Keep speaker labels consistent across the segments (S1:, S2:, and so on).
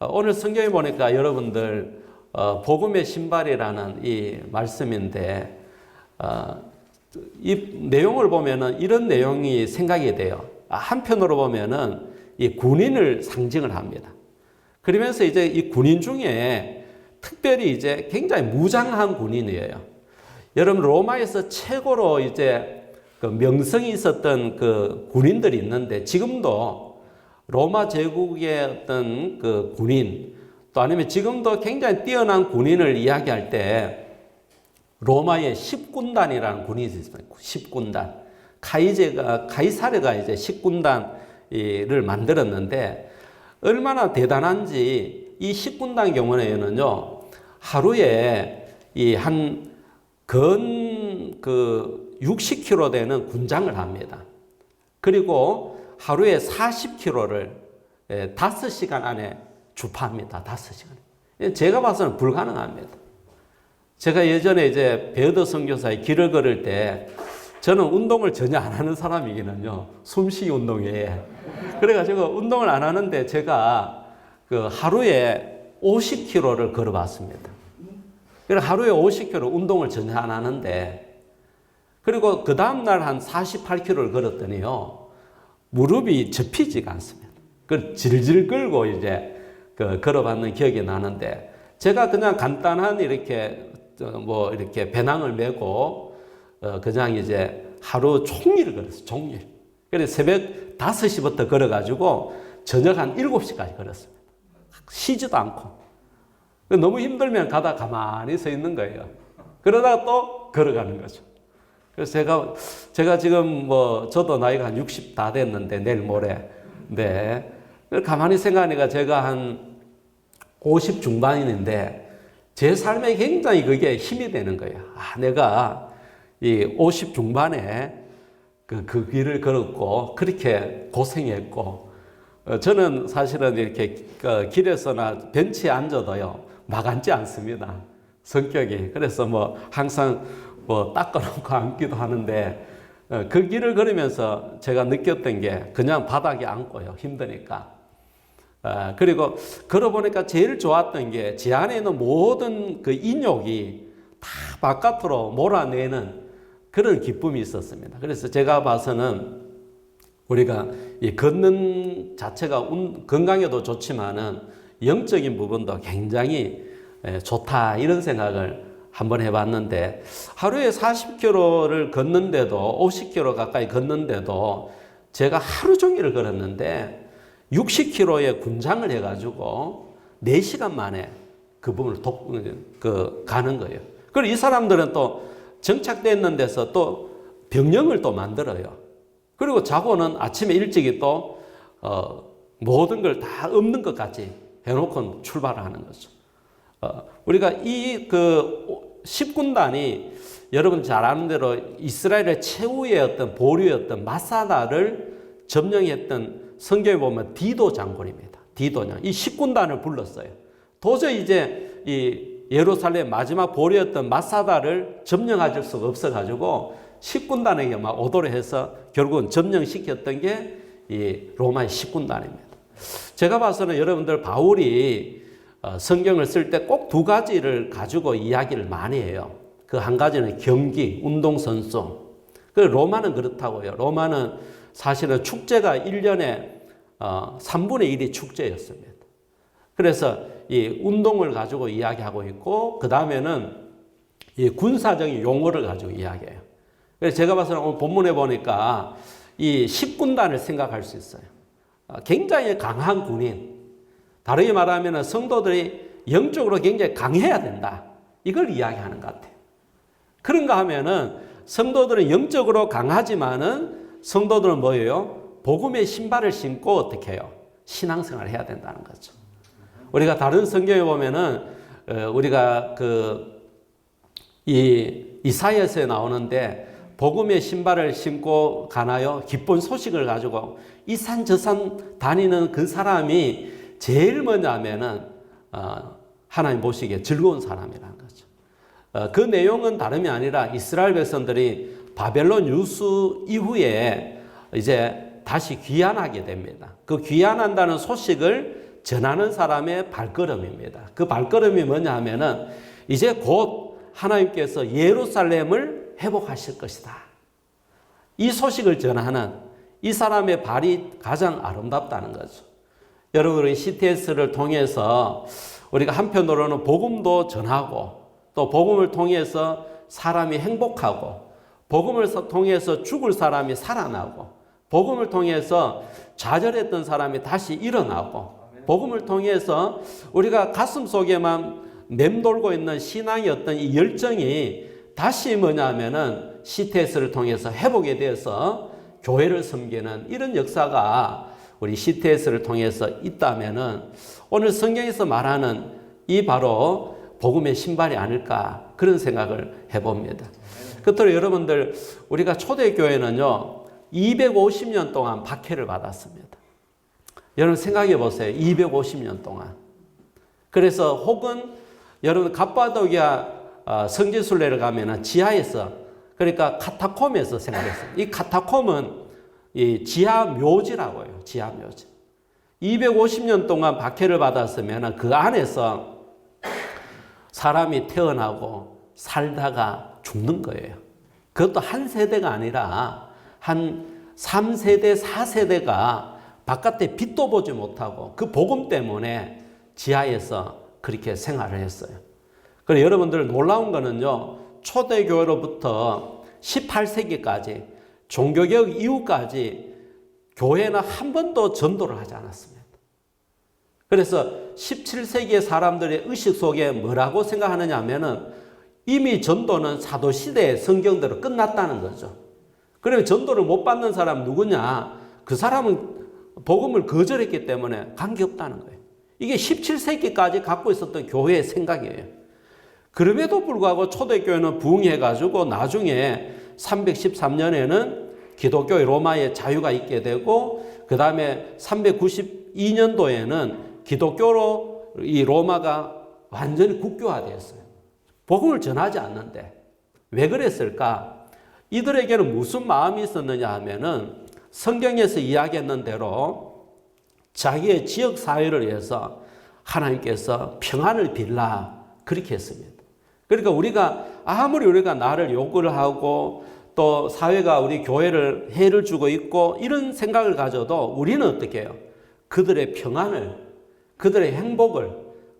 S1: 오늘 성경에 보니까 여러분들 복음의 신발이라는 이 말씀인데 이 내용을 보면은 이런 내용이 생각이 돼요. 한편으로 보면은 이 군인을 상징을 합니다. 그러면서 이제 이 군인 중에 특별히 이제 굉장히 무장한 군인이에요. 여러분 로마에서 최고로 이제 그 명성이 있었던 그 군인들이 있는데 지금도 로마 제국의 어떤 그 군인 또 아니면 지금도 굉장히 뛰어난 군인을 이야기할 때 로마의 10군단이라는 군인이 있습니다. 10군단. 카이사르가 이제 10군단을 만들었는데 얼마나 대단한지 이 10군단 경우에는요, 하루에 이 한 그 60km 되는 군장을 합니다. 그리고 하루에 40km를 5시간 안에 주파합니다. 5시간. 제가 봐서는 불가능합니다. 제가 예전에 이제 베어더 선교사의 길을 걸을 때 저는 운동을 전혀 안 하는 사람이기는요. 숨쉬기 운동 외에. 그래가지고 운동을 안 하는데 제가 그 하루에 50km를 걸어봤습니다. 그래서 하루에 50km 운동을 전혀 안 하는데 그리고 그 다음날 한 48km를 걸었더니요. 무릎이 접히지가 않습니다. 그걸 질질 끌고 이제 걸어봤는 기억이 나는데 제가 그냥 간단한 이렇게 이렇게 배낭을 메고 그냥 이제 하루 종일 걸었어요. 종일. 그래서 새벽 5시부터 걸어가지고 저녁 한 7시까지 걸었습니다. 쉬지도 않고. 너무 힘들면 가다 가만히 서 있는 거예요. 그러다가 또 걸어가는 거죠. 그래서 제가 지금 저도 나이가 한 60 다 됐는데 내일 모레. 네. 가만히 생각하니까 제가 한 50 중반인데 제 삶에 굉장히 그게 힘이 되는 거예요. 내가 이 50 중반에 그 길을 걸었고 그렇게 고생했고 저는 사실은 이렇게 길에서나 벤치에 앉아도요 막 앉지 않습니다. 성격이. 그래서 항상 닦아놓고 앉기도 하는데 그 길을 걸으면서 제가 느꼈던 게 그냥 바닥에 앉고요. 힘드니까. 그리고 걸어보니까 제일 좋았던 게 제 안에 있는 모든 그 인욕이 다 바깥으로 몰아내는 그런 기쁨이 있었습니다. 그래서 제가 봐서는 우리가 이 걷는 자체가 건강에도 좋지만은 영적인 부분도 굉장히 좋다 이런 생각을 한번 해봤는데 하루에 40km를 걷는데도 50km 가까이 걷는데도 제가 하루 종일 걸었는데 60km의 군장을 해가지고 4시간 만에 그 부분을 가는 거예요. 그리고 이 사람들은 또 정착되는 데서 또 병영을 또 만들어요. 그리고 자고는 아침에 일찍이 또 모든 걸 다 없는 것까지 해놓고 출발을 하는 거죠. 우리가 이 10군단이 여러분 잘 아는 대로 이스라엘의 최후의 어떤 보류였던 마사다를 점령했던 성경에 보면 디도 장군입니다. 디도냐. 이 10군단을 불렀어요. 도저히 이제 이 예루살렘 마지막 보류였던 마사다를 점령할 수가 없어가지고 10군단에게 막 오도를 해서 결국은 점령시켰던 게 이 로마의 10군단입니다. 제가 봐서는 여러분들 바울이 성경을 쓸 때 꼭 2가지를 가지고 이야기를 많이 해요. 그 한 가지는 경기, 운동선수. 그 로마는 그렇다고요. 로마는 사실은 축제가 1년에 3분의 1이 축제였습니다. 그래서 이 운동을 가지고 이야기하고 있고 그 다음에는 이 군사적인 용어를 가지고 이야기해요. 그래서 제가 봐서는 오늘 본문에 보니까 이 10군단을 생각할 수 있어요. 굉장히 강한 군인. 다르게 말하면 성도들이 영적으로 굉장히 강해야 된다. 이걸 이야기하는 것 같아요. 그런가 하면은 성도들은 영적으로 강하지만은 성도들은 뭐예요? 복음의 신발을 신고 어떻게 해요? 신앙생활을 해야 된다는 거죠. 우리가 다른 성경에 보면은 우리가 이 이사야서에 나오는데 복음의 신발을 신고 가나요? 기쁜 소식을 가지고 이 산 저 산 다니는 그 사람이 제일 뭐냐면은 하나님 보시기에 즐거운 사람이라는 거죠. 그 내용은 다름이 아니라 이스라엘 백성들이 바벨론 유수 이후에 이제 다시 귀환하게 됩니다. 그 귀환한다는 소식을 전하는 사람의 발걸음입니다. 그 발걸음이 뭐냐 하면은 이제 곧 하나님께서 예루살렘을 회복하실 것이다. 이 소식을 전하는 이 사람의 발이 가장 아름답다는 거죠. 여러분, 우리 CTS를 통해서 우리가 한편으로는 복음도 전하고 또 복음을 통해서 사람이 행복하고 복음을 통해서 죽을 사람이 살아나고 복음을 통해서 좌절했던 사람이 다시 일어나고 복음을 통해서 우리가 가슴 속에만 맴돌고 있는 신앙의 어떤 이 열정이 다시 뭐냐면은 CTS를 통해서 회복이 되어서 교회를 섬기는 이런 역사가 우리 CTS를 통해서 있다면은 오늘 성경에서 말하는 이 바로 복음의 신발이 아닐까 그런 생각을 해봅니다. 끝으로 여러분들 우리가 초대교회는요 250년 동안 박해를 받았습니다. 여러분 생각해 보세요. 250년 동안. 그래서 혹은 여러분 갑바도기아 성지순례를 가면은 지하에서 그러니까 카타콤에서 생활했어요. 이 카타콤은 이 지하 묘지라고 해요. 지하 묘지. 250년 동안 박해를 받았으면 그 안에서 사람이 태어나고 살다가 죽는 거예요. 그것도 한 세대가 아니라 한 3세대, 4세대가 바깥에 빛도 보지 못하고 그 복음 때문에 지하에서 그렇게 생활을 했어요. 그리고 여러분들 놀라운 거는요, 초대교회로부터 18세기까지 종교개혁 이후까지 교회는 한 번도 전도를 하지 않았습니다. 그래서 17세기의 사람들의 의식 속에 뭐라고 생각하느냐 하면은 이미 전도는 사도시대의 성경대로 끝났다는 거죠. 그러면 전도를 못 받는 사람 누구냐? 그 사람은 복음을 거절했기 때문에 관계없다는 거예요. 이게 17세기까지 갖고 있었던 교회의 생각이에요. 그럼에도 불구하고 초대교회는 부흥해가지고 나중에 313년에는 기독교의 로마의 자유가 있게 되고 그 다음에 392년도에는 기독교로 이 로마가 완전히 국교화되었어요. 복음을 전하지 않는데 왜 그랬을까? 이들에게는 무슨 마음이 있었느냐 하면은 성경에서 이야기했는 대로 자기의 지역 사회를 위해서 하나님께서 평안을 빌라 그렇게 했습니다. 그러니까 아무리 우리가 나를 욕을 하고 또 사회가 우리 교회를 해를 주고 있고 이런 생각을 가져도 우리는 어떻게 해요? 그들의 평안을, 그들의 행복을,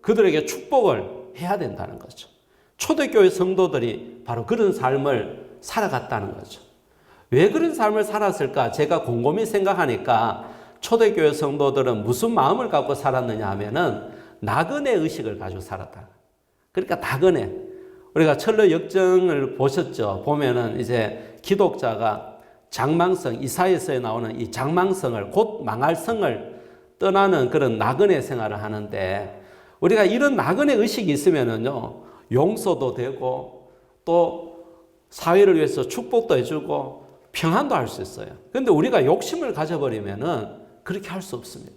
S1: 그들에게 축복을 해야 된다는 거죠. 초대교회 성도들이 바로 그런 삶을 살아갔다는 거죠. 왜 그런 삶을 살았을까? 제가 곰곰이 생각하니까 초대교회 성도들은 무슨 마음을 갖고 살았느냐 하면은 나그네 의식을 가지고 살았다. 그러니까 나그네. 우리가 철로 역정을 보셨죠? 보면은 이제 기독자가 장망성, 이사야서에 나오는 이 장망성을 곧 망할 성을 떠나는 그런 나그네 생활을 하는데 우리가 이런 나그네 의식이 있으면은요, 용서도 되고 또 사회를 위해서 축복도 해주고 평안도 할 수 있어요. 그런데 우리가 욕심을 가져버리면은 그렇게 할 수 없습니다.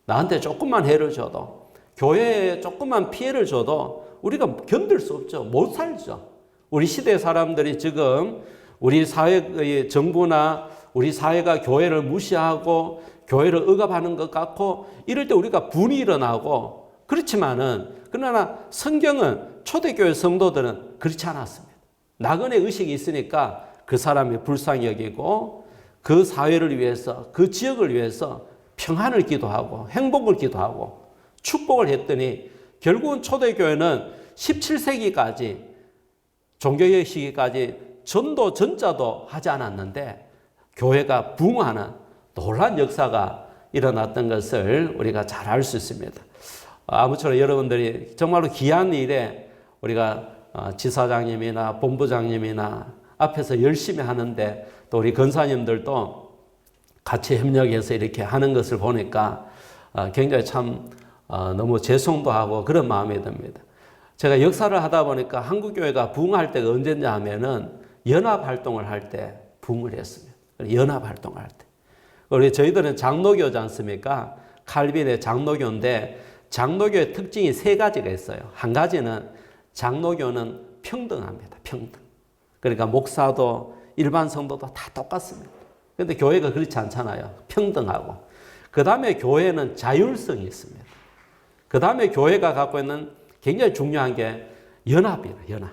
S1: 나한테 조금만 해를 줘도 교회에 조금만 피해를 줘도 우리가 견딜 수 없죠. 못 살죠. 우리 시대 사람들이 지금 우리 사회의 정부나 우리 사회가 교회를 무시하고 교회를 억압하는 것 같고 이럴 때 우리가 분이 일어나고 그렇지만은 그러나 성경은 초대교회 성도들은 그렇지 않았습니다. 나그네 의식이 있으니까 그 사람이 불쌍히 여기고 그 사회를 위해서 그 지역을 위해서 평안을 기도하고 행복을 기도하고 축복을 했더니 결국은 초대교회는 17세기까지 종교개혁 시기까지 전도 전자도 하지 않았는데 교회가 부흥하는 놀라운 역사가 일어났던 것을 우리가 잘 알 수 있습니다. 아무쪼록 여러분들이 정말로 귀한 일에 우리가 지사장님이나 본부장님이나 앞에서 열심히 하는데 또 우리 권사님들도 같이 협력해서 이렇게 하는 것을 보니까 굉장히 참 너무 죄송도 하고 그런 마음이 듭니다. 제가 역사를 하다 보니까 한국교회가 부흥할 때가 언제냐 하면은 연합활동을 할 때 부흥을 했습니다. 연합활동을 할 때. 우리 저희들은 장로교지 않습니까? 칼빈의 장로교인데 장로교의 특징이 세 가지가 있어요. 한 가지는 장로교는 평등합니다. 평등. 그러니까 목사도 일반 성도도 다 똑같습니다. 그런데 교회가 그렇지 않잖아요. 평등하고. 그 다음에 교회는 자율성이 있습니다. 그 다음에 교회가 갖고 있는 굉장히 중요한 게 연합이에요. 연합.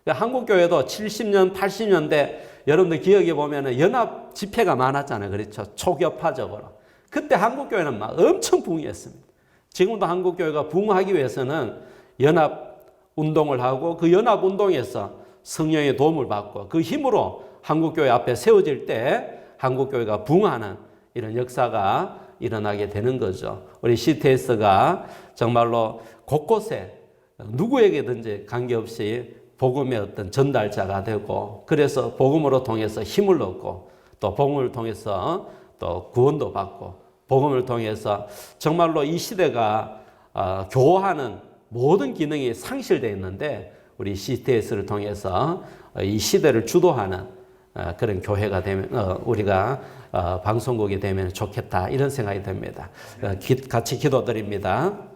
S1: 그러니까 한국교회도 70년, 80년대 여러분들 기억해 보면 연합 집회가 많았잖아요. 그렇죠. 초교파적으로. 그때 한국교회는 막 엄청 부흥했습니다. 지금도 한국교회가 부흥하기 위해서는 연합 운동을 하고 그 연합 운동에서 성령의 도움을 받고 그 힘으로 한국교회 앞에 세워질 때 한국교회가 부흥하는 이런 역사가 일어나게 되는 거죠. 우리 CTS가 정말로 곳곳에 누구에게든지 관계없이 복음의 어떤 전달자가 되고 그래서 복음으로 통해서 힘을 얻고 또 복음을 통해서 또 구원도 받고 복음을 통해서 정말로 이 시대가 교화하는 모든 기능이 상실되어 있는데 우리 CTS를 통해서 이 시대를 주도하는 그런 교회가 되면 우리가 방송국이 되면 좋겠다 이런 생각이 듭니다. 같이 기도드립니다.